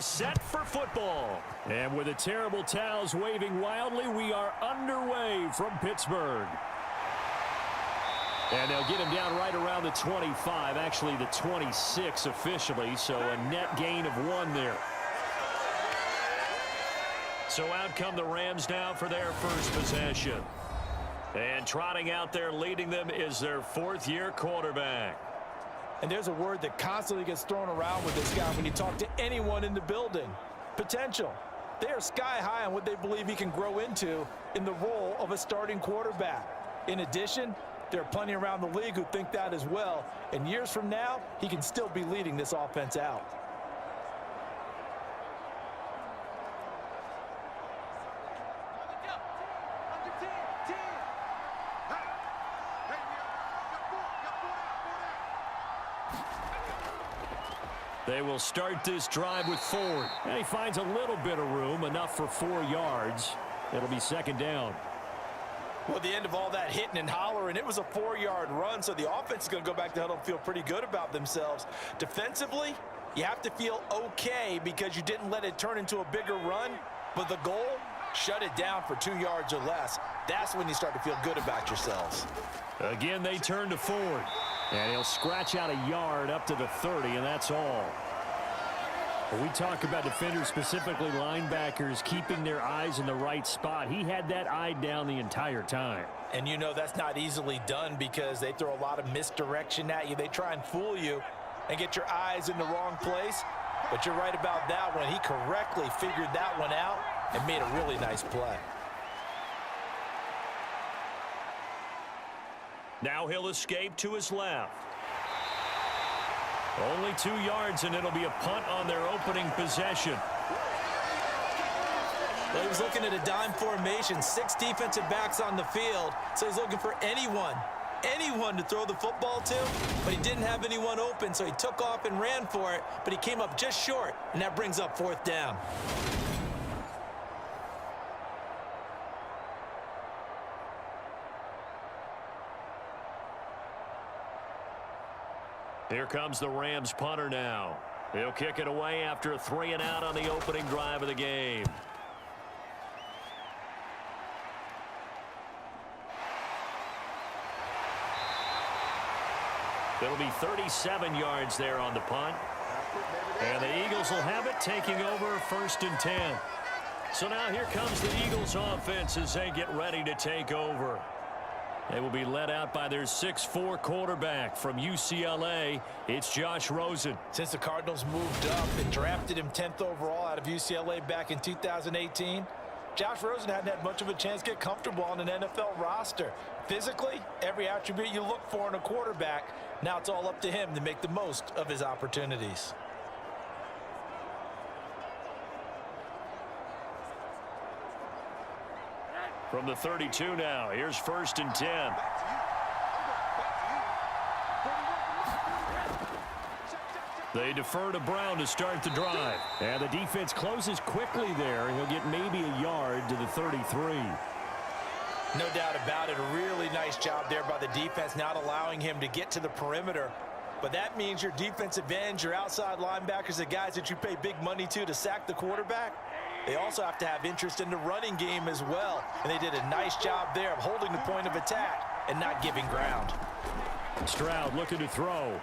are set for football. And with the terrible towels waving wildly, we are underway from Pittsburgh. And they'll get him down right around the 25, actually the 26 officially, so a net gain of 1 there. So out come the Rams now for their first possession. And trotting out there leading them is their 4th-year quarterback. And there's a word that constantly gets thrown around with this guy when you talk to anyone in the building. Potential. They are sky high on what they believe he can grow into in the role of a starting quarterback. In addition, there are plenty around the league who think that as well. And years from now, he can still be leading this offense out. They will start this drive with Ford. And he finds a little bit of room, enough for 4 yards. It'll be 2nd down. Well, at the end of all that hitting and hollering, it was a 4-yard run, so the offense is going to go back to huddle and feel pretty good about themselves. Defensively, you have to feel okay because you didn't let it turn into a bigger run, but the goal, shut it down for 2 yards or less. That's when you start to feel good about yourselves. Again, they turn to Ford. And he'll scratch out a yard up to the 30, and that's all. When we talk about defenders, specifically linebackers, keeping their eyes in the right spot, he had that eye down the entire time. And you know that's not easily done because they throw a lot of misdirection at you. They try and fool you and get your eyes in the wrong place. But you're right about that one. He correctly figured that one out and made a really nice play. Now he'll escape to his left. Only 2 yards, and it'll be a punt on their opening possession. Well, he was looking at a dime formation, 6 defensive backs on the field, so he's looking for anyone to throw the football to, but he didn't have anyone open, so he took off and ran for it, but he came up just short, and that brings up 4th down. Here comes the Rams punter now. He'll kick it away after a 3-and-out on the opening drive of the game. It'll be 37 yards there on the punt. And the Eagles will have it, taking over 1st and 10. So now here comes the Eagles offense as they get ready to take over. They will be led out by their 6'4" quarterback from UCLA. It's Josh Rosen. Since the Cardinals moved up and drafted him 10th overall out of UCLA back in 2018, Josh Rosen hadn't had much of a chance to get comfortable on an NFL roster. Physically, every attribute you look for in a quarterback, now it's all up to him to make the most of his opportunities. From the 32 now, here's 1st and 10. They defer to Brown to start the drive. And the defense closes quickly there. He'll get maybe a yard to the 33. No doubt about it. A really nice job there by the defense, not allowing him to get to the perimeter. But that means your defensive ends, your outside linebackers, the guys that you pay big money to sack the quarterback, they also have to have interest in the running game as well. And they did a nice job there of holding the point of attack and not giving ground. Stroud looking to throw.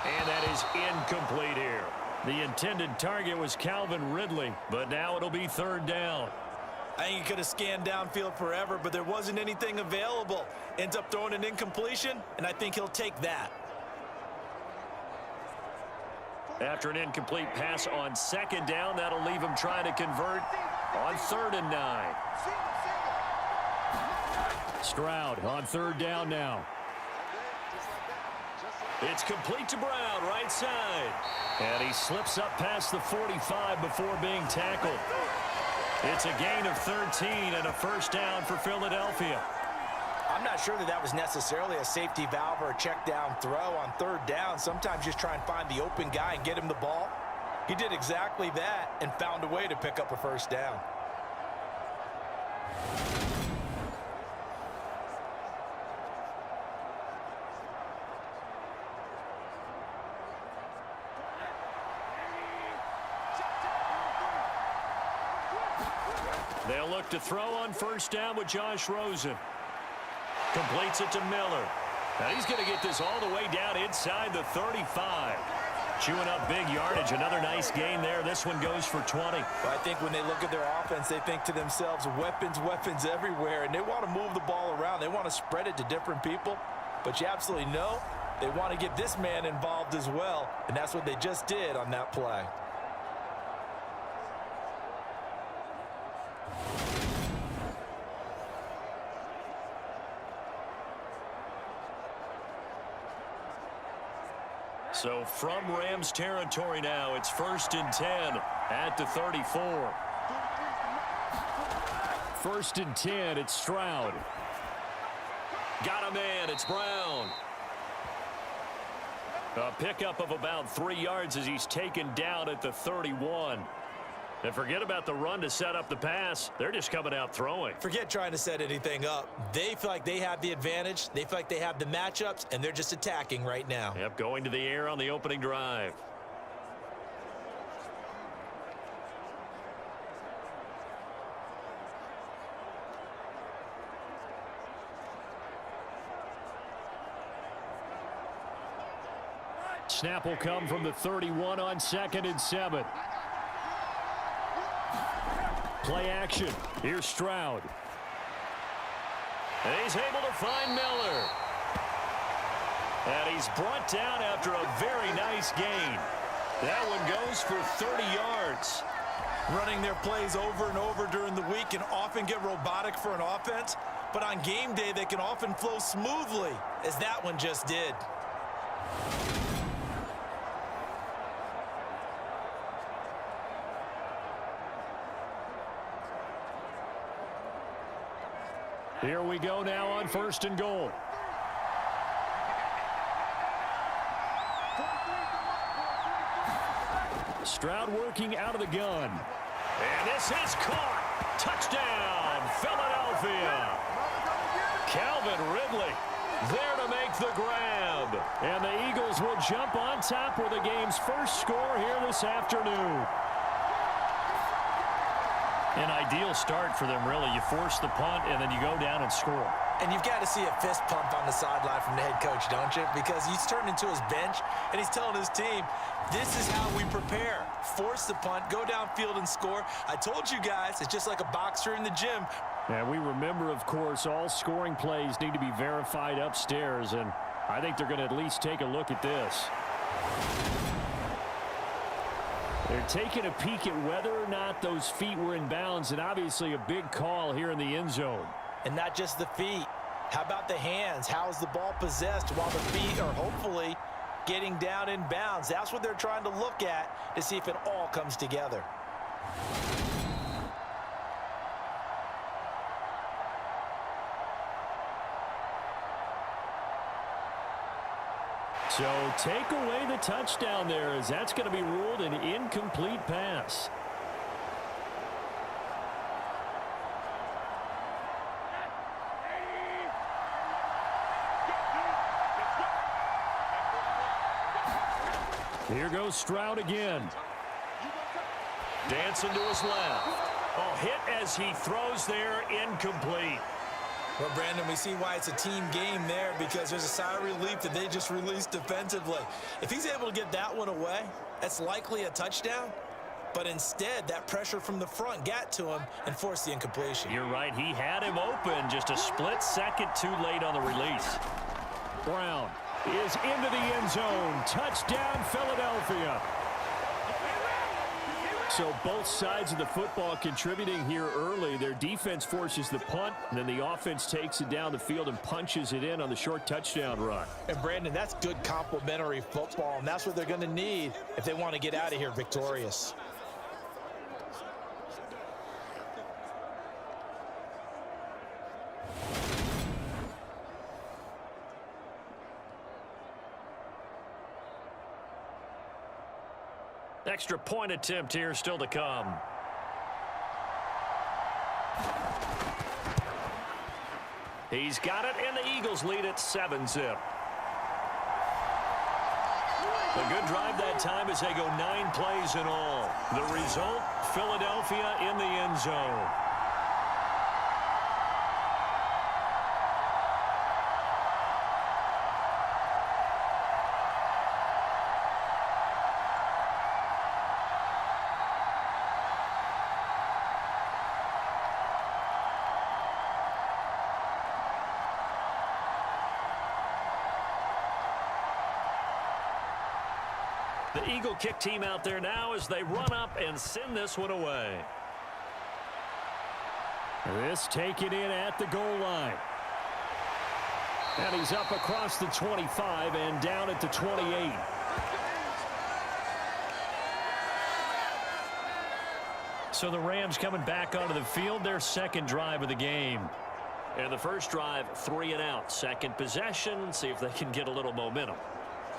And that is incomplete here. The intended target was Calvin Ridley, but now it'll be 3rd down. I think he could have scanned downfield forever, but there wasn't anything available. Ends up throwing an incompletion, and I think he'll take that. After an incomplete pass on 2nd down, that'll leave him trying to convert on 3rd and 9. Stroud on 3rd down now. It's complete to Brown, right side. And he slips up past the 45 before being tackled. It's a gain of 13 and a 1st down for Philadelphia. I'm not sure that was necessarily a safety valve or a check down throw on 3rd down. Sometimes just try and find the open guy and get him the ball. He did exactly that and found a way to pick up a 1st down. They'll look to throw on first down with Josh Rosen. Completes it to Miller. Now he's going to get this all the way down inside the 35. Chewing up big yardage. Another nice gain there. This one goes for 20. Well, I think when they look at their offense, they think to themselves, weapons, weapons everywhere. And they want to move the ball around. They want to spread it to different people. But you absolutely know they want to get this man involved as well. And that's what they just did on that play. So from Rams territory now, it's 1st and 10 at the 34. 1st and 10, it's Stroud. Got a man, it's Brown. A pickup of about 3 yards as he's taken down at the 31. And forget about the run to set up the pass. They're just coming out throwing. Forget trying to set anything up. They feel like they have the advantage. They feel like they have the matchups, and they're just attacking right now. Yep, going to the air on the opening drive. Snap will come from the 31 on 2nd and 7. Play action. Here's Stroud. And he's able to find Miller. And he's brought down after a very nice gain. That one goes for 30 yards. Running their plays over and over during the week can often get robotic for an offense, but on game day they can often flow smoothly, as that one just did. Here we go now on 1st and goal. Stroud working out of the gun. And this is caught. Touchdown, Philadelphia. Calvin Ridley there to make the grab. And the Eagles will jump on top with the game's first score here this afternoon. An ideal start for them, really. You force the punt, and then you go down and score. And you've got to see a fist pump on the sideline from the head coach, don't you? Because he's turned into his bench, and he's telling his team, this is how we prepare. Force the punt, go downfield and score. I told you guys, it's just like a boxer in the gym. And we remember, of course, all scoring plays need to be verified upstairs, and I think they're going to at least take a look at this. They're taking a peek at whether or not those feet were in bounds, and obviously a big call here in the end zone. And not just the feet. How about the hands? How is the ball possessed while the feet are hopefully getting down in bounds? That's what they're trying to look at to see if it all comes together. So take away the touchdown there, as that's going to be ruled an incomplete pass. Here goes Stroud again. Dancing to his left. Oh, hit as he throws there, incomplete. Well, Brandon, we see why it's a team game there, because there's a sigh of relief that they just released defensively. If he's able to get that one away, that's likely a touchdown. But instead, that pressure from the front got to him and forced the incompletion. You're right. He had him open, just a split second too late on the release. Brown is into the end zone. Touchdown, Philadelphia. So both sides of the football contributing here early. Their defense forces the punt, and then the offense takes it down the field and punches it in on the short touchdown run. And, Brandon, that's good complementary football, and that's what they're going to need if they want to get out of here victorious. Extra point attempt here still to come. He's got it, and the Eagles lead at 7-zip. A good drive that time as they go 9 plays in all. The result, Philadelphia in the end zone. The Eagle kick team out there now as they run up and send this one away. This taken in at the goal line. And he's up across the 25 and down at the 28. So the Rams coming back onto the field, their second drive of the game. And the first drive, 3 and out. Second possession, see if they can get a little momentum.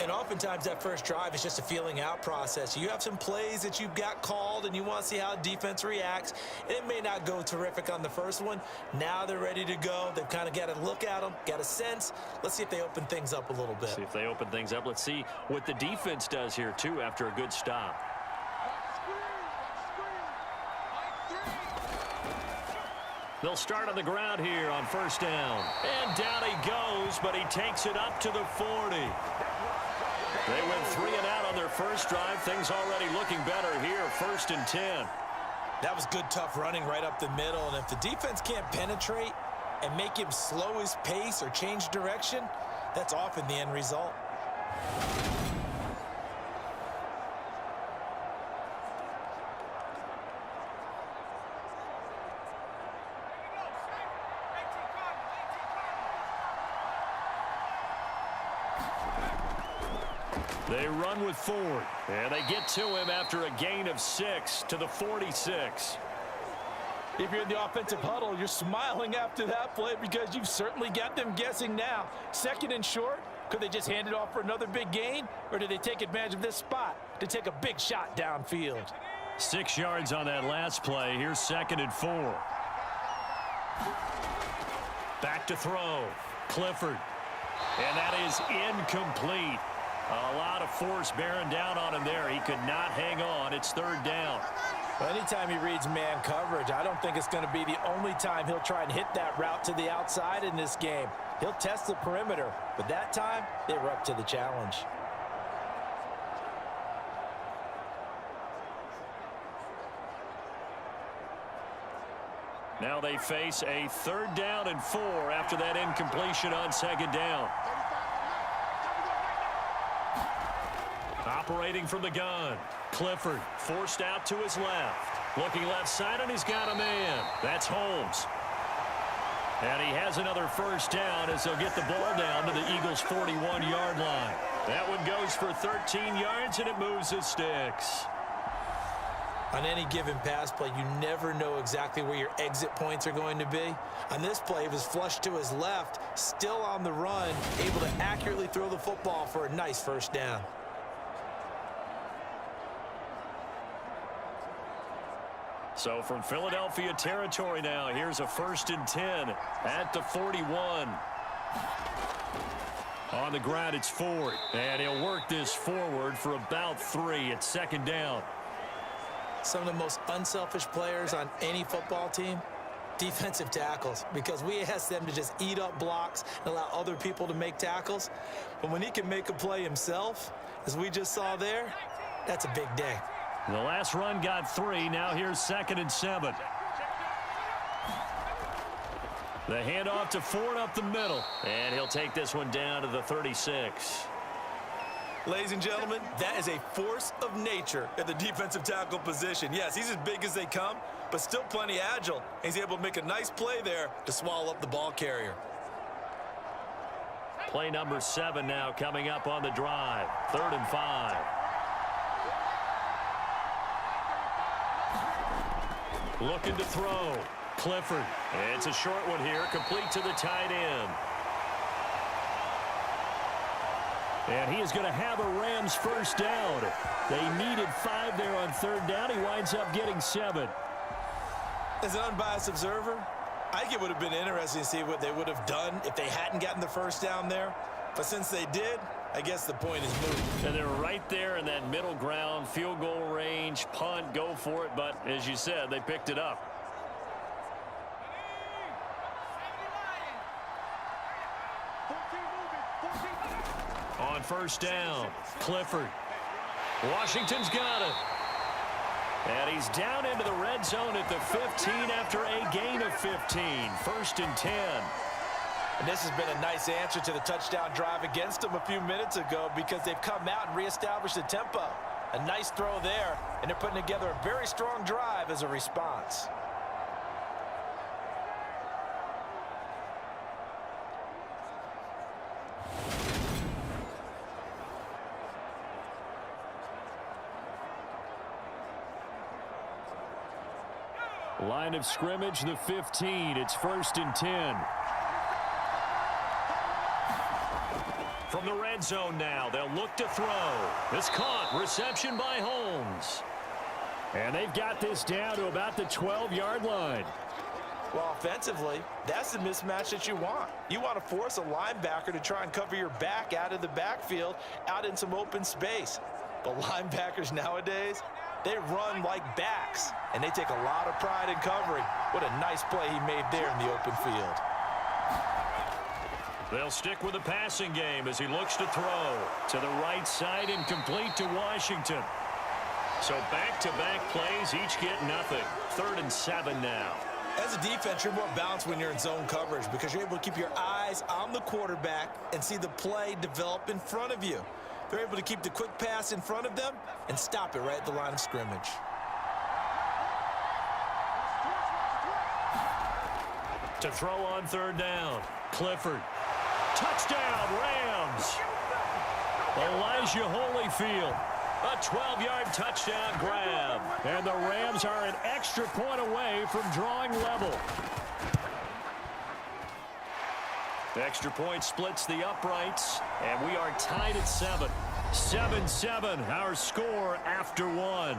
And oftentimes that first drive is just a feeling out process. You have some plays that you've got called and you want to see how defense reacts. It may not go terrific on the first one. Now they're ready to go. They've kind of got to look at them, got a sense. Let's see if they open things up a little bit. See if they open things up. Let's see what the defense does here, too, after a good stop. They'll start on the ground here on first down. And down he goes, but he takes it up to the 40. They went 3 and out on their first drive. Things already looking better here, 1st and 10. That was good, tough running right up the middle. And if the defense can't penetrate and make him slow his pace or change direction, that's often the end result. They run with Ford, and they get to him after a gain of 6 to the 46. If you're in the offensive huddle, you're smiling after that play because you've certainly got them guessing now. 2nd and short, could they just hand it off for another big gain, or did they take advantage of this spot to take a big shot downfield? 6 yards on that last play. Here's 2nd and 4. Back to throw. Clifford. And that is incomplete. A lot of force bearing down on him there. He could not hang on. It's 3rd down. Well, anytime he reads man coverage, I don't think it's going to be the only time he'll try and hit that route to the outside in this game. He'll test the perimeter, but that time they were up to the challenge. Now they face a 3rd down and 4 after that incompletion on 2nd down. Operating from the gun. Clifford forced out to his left. Looking left side, and he's got a man. That's Holmes. And he has another first down as they'll get the ball down to the Eagles' 41-yard line. That one goes for 13 yards, and it moves the sticks. On any given pass play, you never know exactly where your exit points are going to be. On this play, it was flushed to his left, still on the run, able to accurately throw the football for a nice first down. So from Philadelphia territory now, here's a 1st and 10 at the 41. On the ground, it's Ford, and he'll work this forward for about 3 at 2nd down. Some of the most unselfish players on any football team, defensive tackles, because we ask them to just eat up blocks and allow other people to make tackles. But when he can make a play himself, as we just saw there, that's a big day. The last run got 3. Now here's 2nd and 7. The handoff to Ford up the middle. And he'll take this one down to the 36. Ladies and gentlemen, that is a force of nature at the defensive tackle position. Yes, he's as big as they come, but still plenty agile. He's able to make a nice play there to swallow up the ball carrier. Play number 7 now coming up on the drive. 3rd and 5. Looking to throw. Clifford. It's a short one here, complete to the tight end. And he is going to have a Rams first down. They needed 5 there on 3rd down. He winds up getting 7. As an unbiased observer, I think it would have been interesting to see what they would have done if they hadn't gotten the first down there. But since they did, I guess the point is moot. And they're right there in that middle ground, field goal range, punt, go for it. But as you said, they picked it up. On first down, Clifford. Washington's got it. And he's down into the red zone at the 15 after a gain of 15. 1st and 10. And this has been a nice answer to the touchdown drive against them a few minutes ago because they've come out and reestablished the tempo. A nice throw there, and they're putting together a very strong drive as a response. Line of scrimmage, the 15. It's 1st and 10. From the red zone now, they'll look to throw. It's caught. Reception by Holmes. And they've got this down to about the 12-yard line. Well, offensively, that's the mismatch that you want. You want to force a linebacker to try and cover your back out of the backfield, out in some open space. But linebackers nowadays, they run like backs, and they take a lot of pride in covering. What a nice play he made there in the open field. They'll stick with the passing game as he looks to throw. To the right side and complete to Washington. So back-to-back plays, each get nothing. 3rd and 7 now. As a defense, you're more balanced when you're in zone coverage because you're able to keep your eyes on the quarterback and see the play develop in front of you. They're able to keep the quick pass in front of them and stop it right at the line of scrimmage. To throw on 3rd down. Clifford. Touchdown, Rams. Elijah Holyfield. A 12-yard touchdown grab. And the Rams are an extra point away from drawing level. The extra point splits the uprights, and we are tied at 7. 7-7, our score after 1.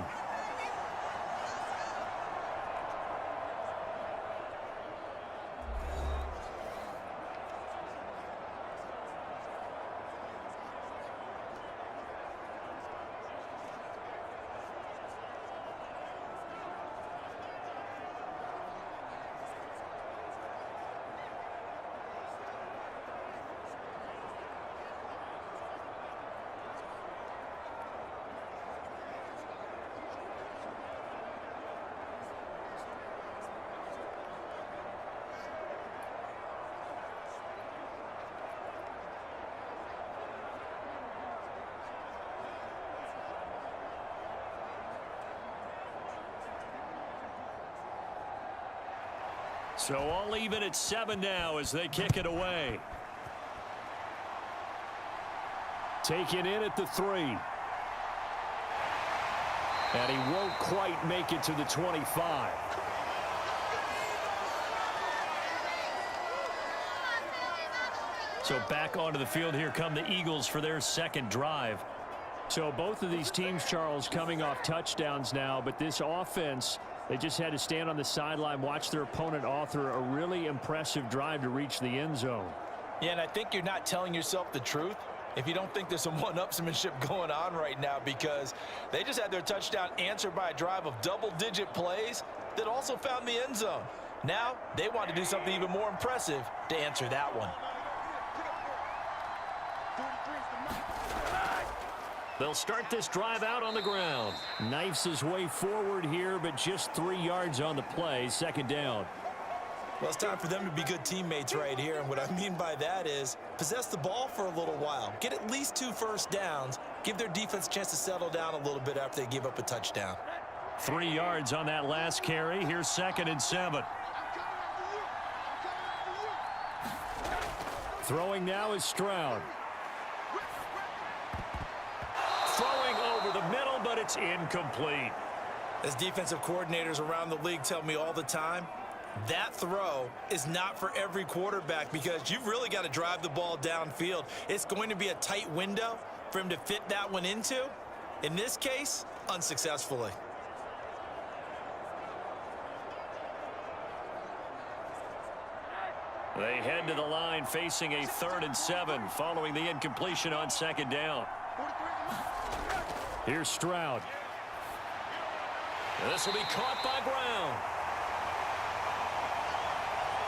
So all even at 7 now as they kick it away. Taken in at the 3. And he won't quite make it to the 25. So back onto the field, here come the Eagles for their second drive. So both of these teams, Charles, coming off touchdowns now, but this offense, they just had to stand on the sideline, watch their opponent author a really impressive drive to reach the end zone. Yeah, and I think you're not telling yourself the truth if you don't think there's some one-upsmanship going on right now, because they just had their touchdown answered by a drive of double-digit plays that also found the end zone. Now they want to do something even more impressive to answer that one. They'll start this drive out on the ground. Knifes his way forward here, but just 3 yards on the play. 2nd down. Well, it's time for them to be good teammates right here. And what I mean by that is possess the ball for a little while. Get at least 2 first downs. Give their defense a chance to settle down a little bit after they give up a touchdown. 3 yards on that last carry. Here's 2nd and 7. Throwing now is Stroud. Throwing over the middle, but it's incomplete. As defensive coordinators around the league tell me all the time, that throw is not for every quarterback because you've really got to drive the ball downfield. It's going to be a tight window for him to fit that one into. In this case, unsuccessfully. They head to the line facing a 3rd and 7 following the incompletion on 2nd down. Here's Stroud. This will be caught by Brown.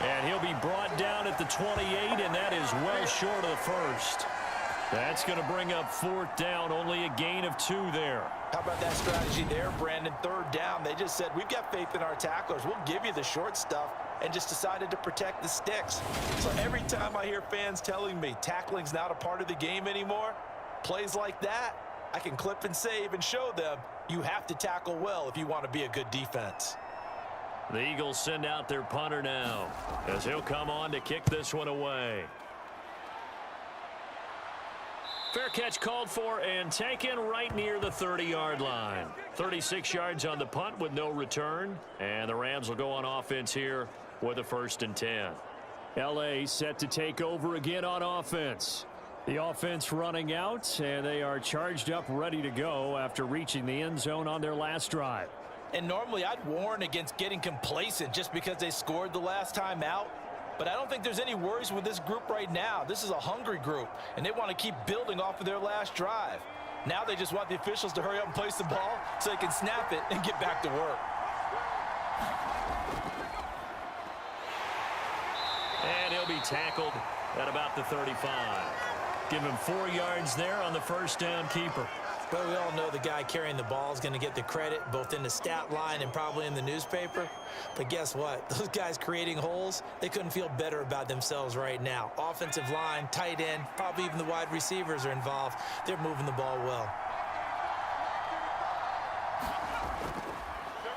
And he'll be brought down at the 28, and that is well short of the first. That's going to bring up 4th down, only a gain of 2 there. How about that strategy there, Brandon? 3rd down, they just said, we've got faith in our tacklers. We'll give you the short stuff, and just decided to protect the sticks. So every time I hear fans telling me tackling's not a part of the game anymore, plays like that, I can clip and save and show them you have to tackle well if you want to be a good defense. The Eagles send out their punter now, as he'll come on to kick this one away. Fair catch called for and taken right near the 30-yard line. 36 yards on the punt with no return. And the Rams will go on offense here with a 1st and 10. L.A. set to take over again on offense. The offense running out, and they are charged up ready to go after reaching the end zone on their last drive. And normally I'd warn against getting complacent just because they scored the last time out. But I don't think there's any worries with this group right now. This is a hungry group, and they want to keep building off of their last drive. Now they just want the officials to hurry up and place the ball so they can snap it and get back to work. And he'll be tackled at about the 35. Give him 4 yards there on the 1st down keeper. But we all know the guy carrying the ball is going to get the credit both in the stat line and probably in the newspaper. But guess what? Those guys creating holes, they couldn't feel better about themselves right now. Offensive line, tight end, probably even the wide receivers are involved. They're moving the ball well.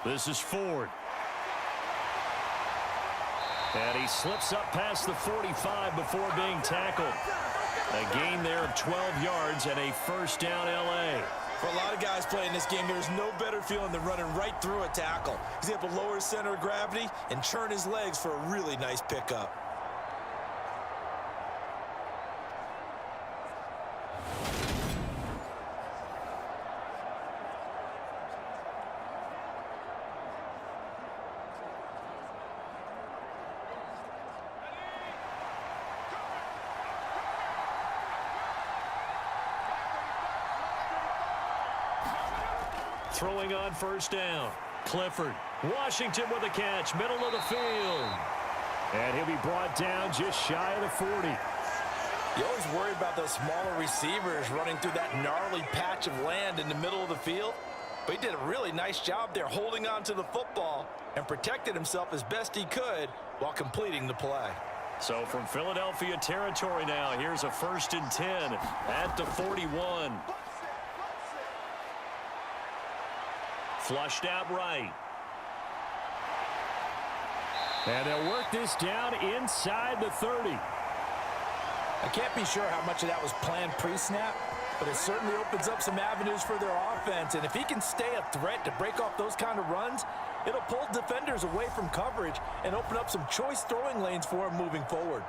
This is Ford. And he slips up past the 45 before being tackled. A gain there of 12 yards and a 1st down L.A. For a lot of guys playing this game, there's no better feeling than running right through a tackle. He's able to lower his center of gravity and churn his legs for a really nice pickup. Throwing on 1st down. Clifford. Washington with a catch. Middle of the field. And he'll be brought down just shy of the 40. You always worry about those smaller receivers running through that gnarly patch of land in the middle of the field. But he did a really nice job there holding on to the football and protected himself as best he could while completing the play. So from Philadelphia territory now, here's a 1st and 10 at the 41. Flushed out right. And they'll work this down inside the 30. I can't be sure how much of that was planned pre-snap, but it certainly opens up some avenues for their offense. And if he can stay a threat to break off those kind of runs, it'll pull defenders away from coverage and open up some choice throwing lanes for him moving forward.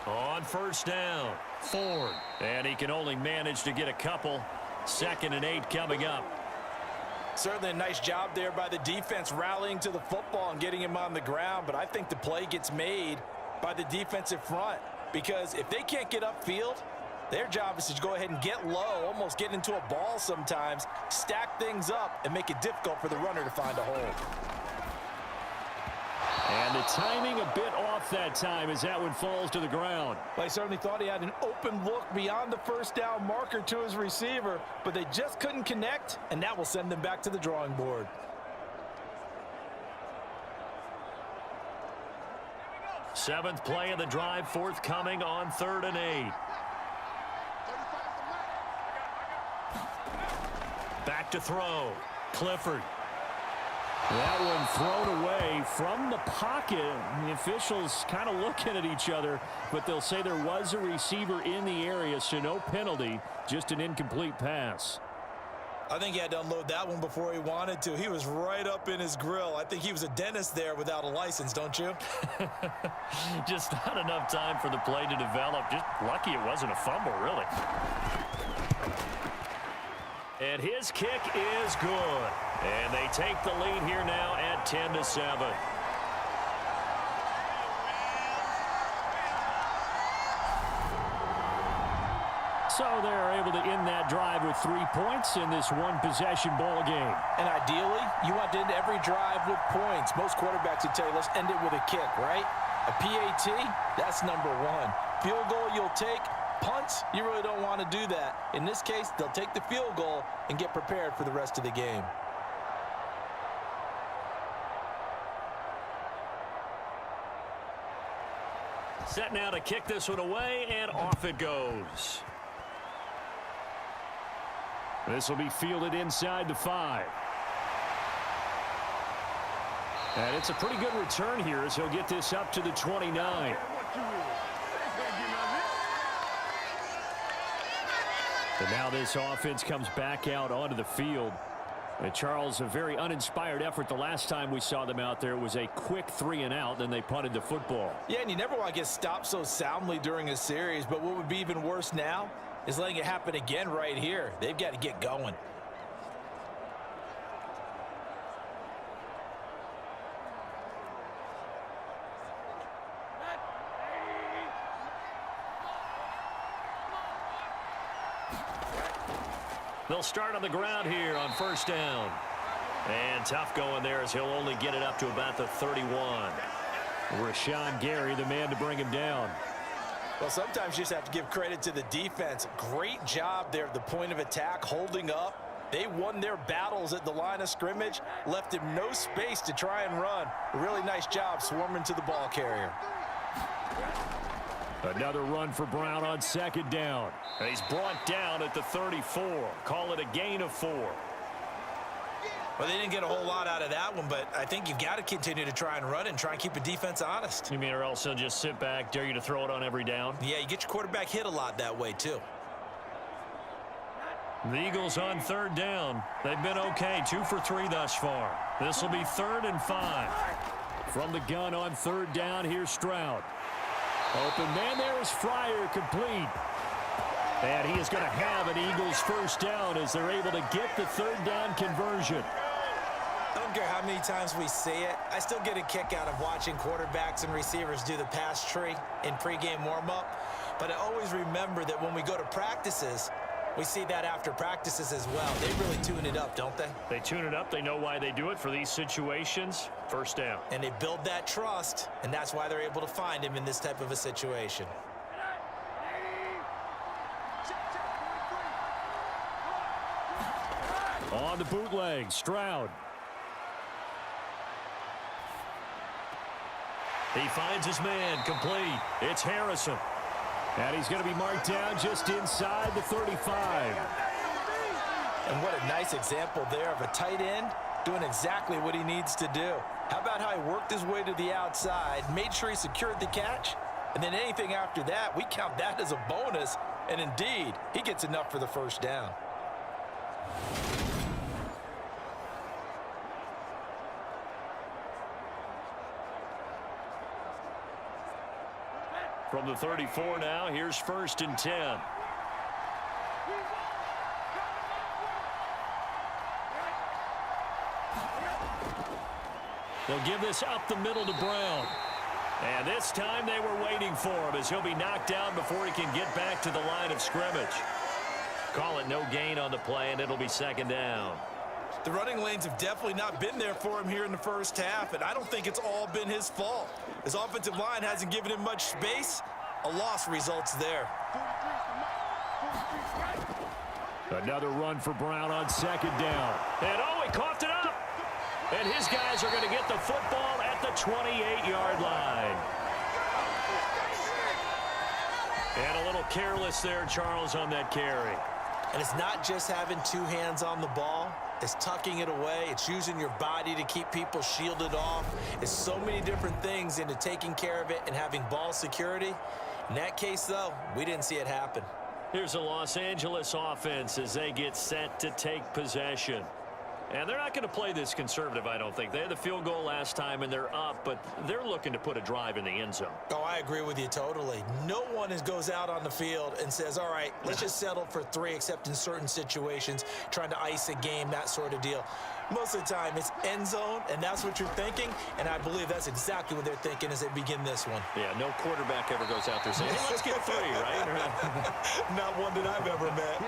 On 1st down, Ford. And he can only manage to get a couple. 2nd and 8 coming up. Certainly a nice job there by the defense rallying to the football and getting him on the ground. But I think the play gets made by the defensive front. Because if they can't get upfield, their job is to go ahead and get low, almost get into a ball sometimes, stack things up, and make it difficult for the runner to find a hole. And the timing a bit off that time as that one falls to the ground. Well, I certainly thought he had an open look beyond the 1st down marker to his receiver, but they just couldn't connect, and that will send them back to the drawing board. Seventh play of the drive forthcoming on 3rd and 8. Back to throw. Clifford. That one thrown away from the pocket. The officials kind of looking at each other, but they'll say there was a receiver in the area, so no penalty, just an incomplete pass. I think he had to unload that one before he wanted to. He was right up in his grill. I think he was a dentist there without a license, don't you? Just not enough time for the play to develop. Just lucky it wasn't a fumble, really. And his kick is good. And they take the lead here now at 10-7. are able to end that drive with 3 points in this one-possession ball game. And ideally, you want to end every drive with points. Most quarterbacks would tell you, let's end it with a kick, right? A PAT, that's number one. Field goal you'll take. Punts, you really don't want to do that. In this case, they'll take the field goal and get prepared for the rest of the game. Set now to kick this one away, and off it goes. This will be fielded inside the 5. And it's a pretty good return here as he'll get this up to the 29. And now this offense comes back out onto the field. And Charles, a very uninspired effort the last time we saw them out there. It was a quick 3-and-out, then they punted the football. Yeah, and you never want to get stopped so soundly during a series, but what would be even worse now is letting it happen again right here. They've got to get going. They'll start on the ground here on first down. And tough going there as he'll only get it up to about the 31. Rashawn Gary, the man to bring him down. Well, sometimes you just have to give credit to the defense. Great job there at the point of attack, holding up. They won their battles at the line of scrimmage, left him no space to try and run. A really nice job swarming to the ball carrier. Another run for Brown on second down. And he's brought down at the 34. Call it a gain of 4. Well, they didn't get a whole lot out of that one, but I think you've got to continue to try and run and try and keep the defense honest. You mean or else they'll just sit back, dare you to throw it on every down? Yeah, you get your quarterback hit a lot that way, too. The Eagles on third down. They've been okay, 2 for 3 thus far. This will be 3rd and 5. From the gun on third down, here's Stroud. Open man there is Fryer, complete. And he is going to have an Eagles first down as they're able to get the third down conversion. I don't care how many times we see it. I still get a kick out of watching quarterbacks and receivers do the pass tree in pregame warm-up. But I always remember that when we go to practices, we see that after practices as well. They really tune it up, don't they? They tune it up. They know why they do it for these situations. First down. And they build that trust, and that's why they're able to find him in this type of a situation. On the bootleg, Stroud. He finds his man, complete. It's Harrison. And he's going to be marked down just inside the 35. And what a nice example there of a tight end doing exactly what he needs to do. How about how he worked his way to the outside, made sure he secured the catch, and then anything after that, we count that as a bonus. And indeed, he gets enough for the first down. From the 34 now, here's 1st and 10. They'll give this up the middle to Brown. And this time they were waiting for him as he'll be knocked down before he can get back to the line of scrimmage. Call it no gain on the play, and it'll be 2nd down. The running lanes have definitely not been there for him here in the first half, and I don't think it's all been his fault. His offensive line hasn't given him much space. A loss results there. Another run for Brown on 2nd down. And oh, he coughed it up. And his guys are going to get the football at the 28-yard line. And a little careless there, Charles, on that carry. And it's not just having 2 hands on the ball. It's tucking it away. It's using your body to keep people shielded off. It's so many different things into taking care of it and having ball security. In that case, though, we didn't see it happen. Here's the Los Angeles offense as they get set to take possession. And they're not going to play this conservative, I don't think. They had the field goal last time, and they're up, but they're looking to put a drive in the end zone. Oh, I agree with you totally. No one goes out on the field and says, all right, let's just settle for 3, except in certain situations, trying to ice a game, that sort of deal. Most of the time, it's end zone, and that's what you're thinking, and I believe that's exactly what they're thinking as they begin this one. Yeah, no quarterback ever goes out there saying, hey, let's get 3, right? Not one that I've ever met.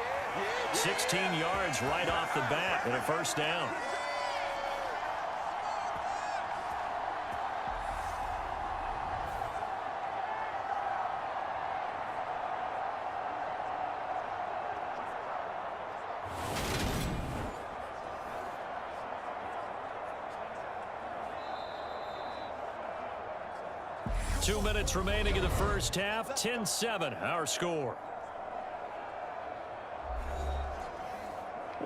16 yards right off the bat and a first down. Two minutes remaining in the first half. 10-7, our score.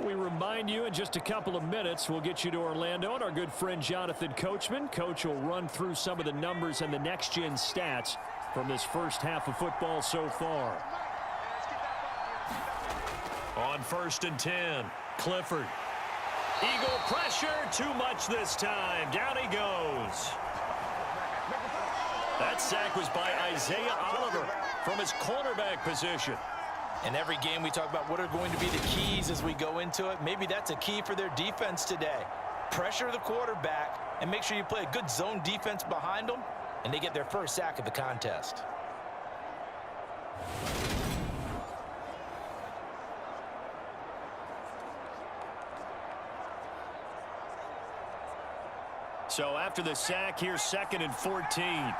We remind you in just a couple of minutes we'll get you to Orlando and our good friend Jonathan Coachman. Coach will run through some of the numbers and the next-gen stats from this first half of football so far. On 1st and 10, Clifford. Eagle pressure, too much this time. Down he goes. That sack was by Isaiah Oliver from his cornerback position. In every game we talk about what are going to be the keys as we go into it. Maybe that's a key for their defense today. Pressure the quarterback and make sure you play a good zone defense behind them, and they get their first sack of the contest. So after the sack, here's 2nd and 14.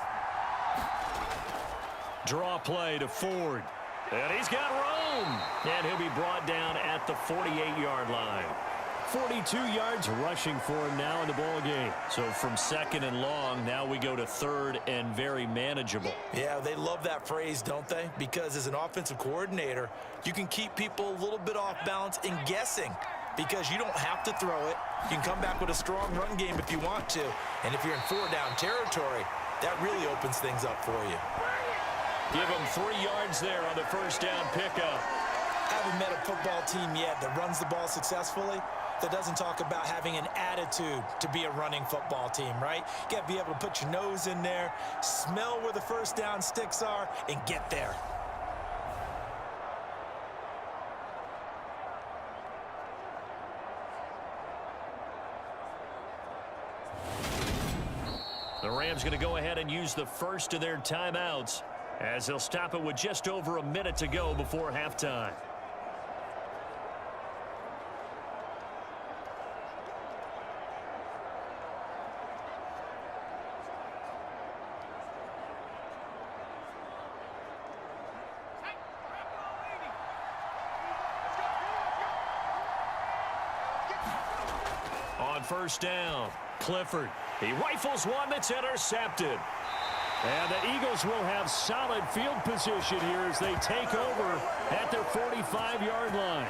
Draw play to Ford. And he's got room. And he'll be brought down at the 48-yard line. 42 yards rushing for him now in the ball game. So from 2nd and long, now we go to 3rd and very manageable. Yeah, they love that phrase, don't they? Because as an offensive coordinator, you can keep people a little bit off balance and guessing, because you don't have to throw it. You can come back with a strong run game if you want to. And if you're in 4-down territory, that really opens things up for you. Give him 3 yards there on the first down pickup. I haven't met a football team yet that runs the ball successfully that doesn't talk about having an attitude to be a running football team, right? You got to be able to put your nose in there, smell where the first down sticks are, and get there. The Rams going to go ahead and use the first of their timeouts as they'll stop it with just over a minute to go before halftime. On first down, Clifford. He rifles one that's intercepted. And the Eagles will have solid field position here as they take over at their 45-yard line.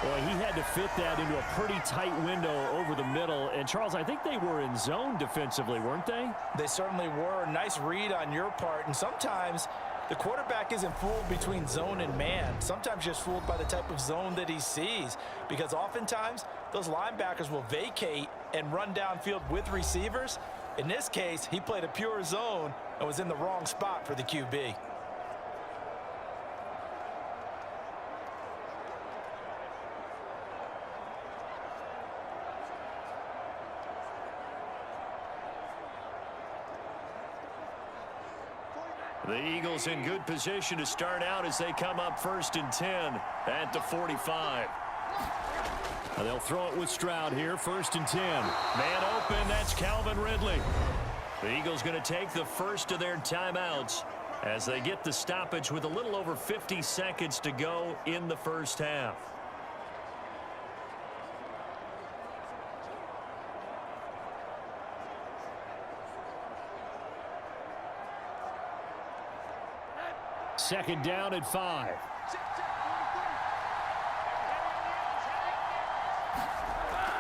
Boy, he had to fit that into a pretty tight window over the middle. And, Charles, I think they were in zone defensively, weren't they? They certainly were. Nice read on your part. And sometimes the quarterback isn't fooled between zone and man. Sometimes just fooled by the type of zone that he sees. Because oftentimes, those linebackers will vacate and run downfield with receivers. In this case, he played a pure zone and was in the wrong spot for the QB. The Eagles in good position to start out as they come up 1st and 10 at the 45. And they'll throw it with Stroud here, 1st and 10. Man open, that's Calvin Ridley. The Eagles going to take the first of their timeouts as they get the stoppage with a little over 50 seconds to go in the first half. Second down at 5.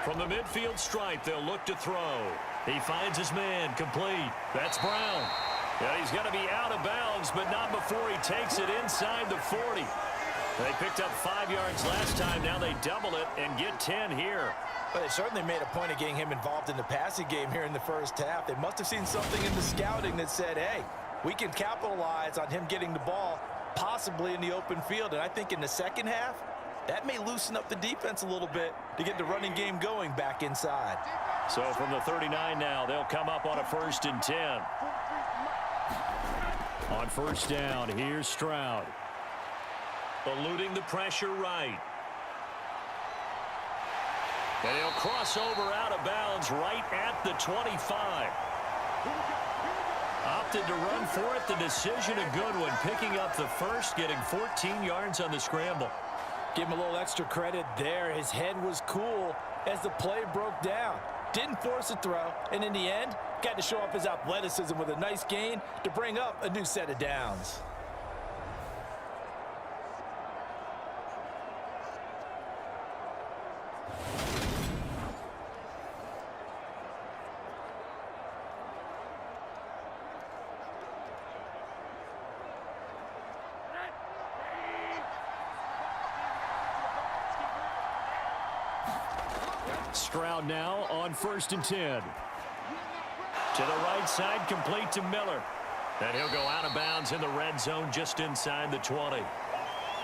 From the midfield stripe, they'll look to throw. He finds his man, complete. That's Brown. Yeah, he's going to be out of bounds, but not before he takes it inside the 40. They picked up 5 yards last time. Now they double it and get 10 here. But they certainly made a point of getting him involved in the passing game here in the first half. They must have seen something in the scouting that said, hey, we can capitalize on him getting the ball possibly in the open field. And I think in the second half, that may loosen up the defense a little bit to get the running game going back inside. So from the 39 now, they'll come up on a 1st and 10. On 1st down, here's Stroud. Eluding the pressure right. And he'll cross over out of bounds right at the 25. Opted to run for it. The decision a good one. Picking up the first, getting 14 yards on the scramble. Give him a little extra credit there. His head was cool as the play broke down. Didn't force a throw, and in the end, got to show off his athleticism with a nice gain to bring up a new set of downs. Stroud now on 1st and 10. To the right side, complete to Miller. And he'll go out of bounds in the red zone just inside the 20.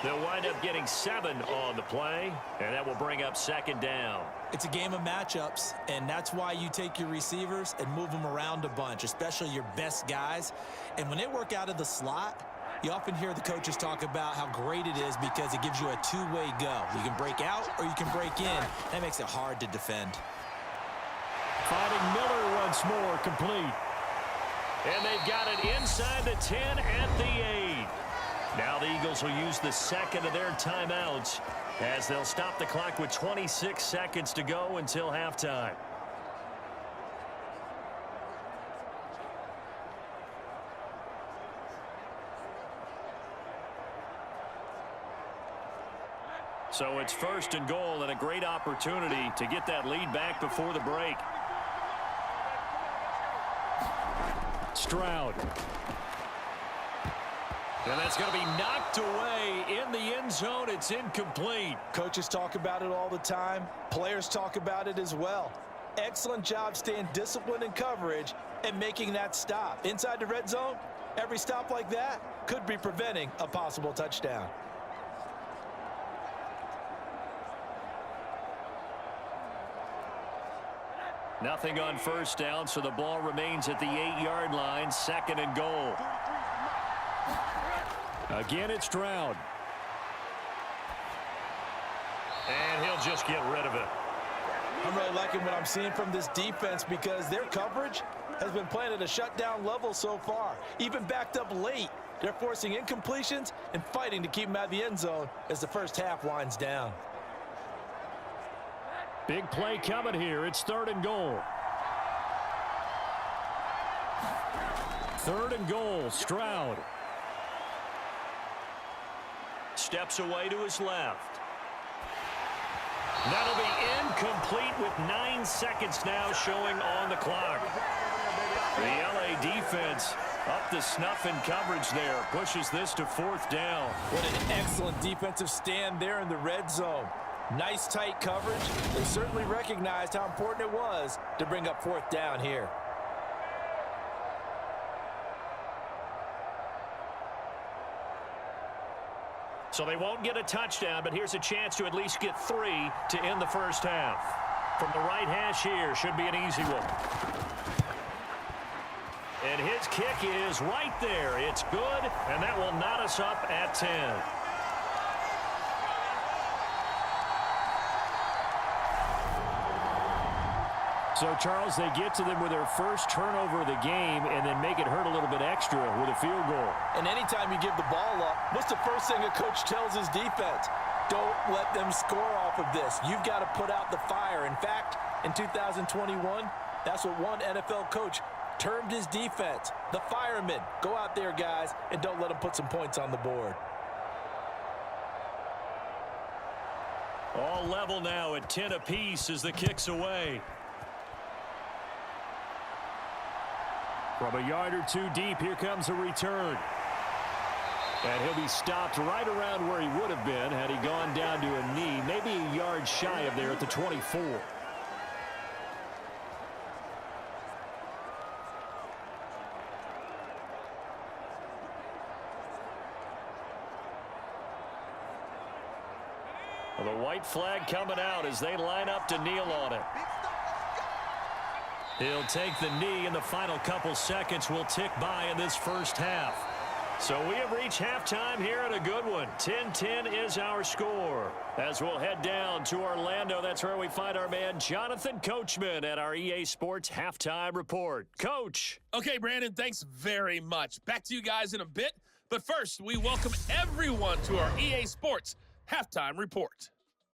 They'll wind up getting 7 on the play, and that will bring up 2nd down. It's a game of matchups, and that's why you take your receivers and move them around a bunch, especially your best guys. And when they work out of the slot, you often hear the coaches talk about how great it is because it gives you a two-way go. You can break out or you can break in. That makes it hard to defend. Finding Miller once more, complete. And they've got it inside the 10 at the 8. Now the Eagles will use the second of their timeouts as they'll stop the clock with 26 seconds to go until halftime. So it's 1st and goal and a great opportunity to get that lead back before the break. Stroud. And that's going to be knocked away in the end zone. It's incomplete. Coaches talk about it all the time. Players talk about it as well. Excellent job staying disciplined in coverage and making that stop. Inside the red zone, every stop like that could be preventing a possible touchdown. Nothing on 1st down, so the ball remains at the 8-yard line. 2nd and goal. Again, it's Stroud. And he'll just get rid of it. I'm really liking what I'm seeing from this defense because their coverage has been playing at a shutdown level so far. Even backed up late, they're forcing incompletions and fighting to keep them out of the end zone as the first half winds down. Big play coming here. It's 3rd and goal. 3rd and goal. Stroud. Steps away to his left. That'll be incomplete with 9 seconds now showing on the clock. The LA defense up to snuff in coverage there. Pushes this to 4th down. What an excellent defensive stand there in the red zone. Nice tight coverage. They certainly recognized how important it was to bring up 4th down here. So they won't get a touchdown, but here's a chance to at least get 3 to end the first half. From the right hash here, should be an easy one. And his kick is right there. It's good, and that will knot us up at 10. So, Charles, they get to them with their first turnover of the game and then make it hurt a little bit extra with a field goal. And anytime you give the ball up, what's the first thing a coach tells his defense? Don't let them score off of this. You've got to put out the fire. In fact, in 2021, that's what one NFL coach termed his defense. The firemen. Go out there, guys, and don't let them put some points on the board. All level now at 10 apiece as the kick's away. From a yard or two deep, here comes a return. And he'll be stopped right around where he would have been had he gone down to a knee, maybe a yard shy of there at the 24. white flag coming out as they line up to kneel on it. He'll take the knee, and the final couple seconds will tick by in this first half. So we have reached halftime here at a good one. 10-10 is our score. As we'll head down to Orlando, that's where we find our man Jonathan Coachman at our EA Sports Halftime Report. Coach. Okay, Brandon, thanks very much. Back to you guys in a bit. But first, we welcome everyone to our EA Sports Halftime Report.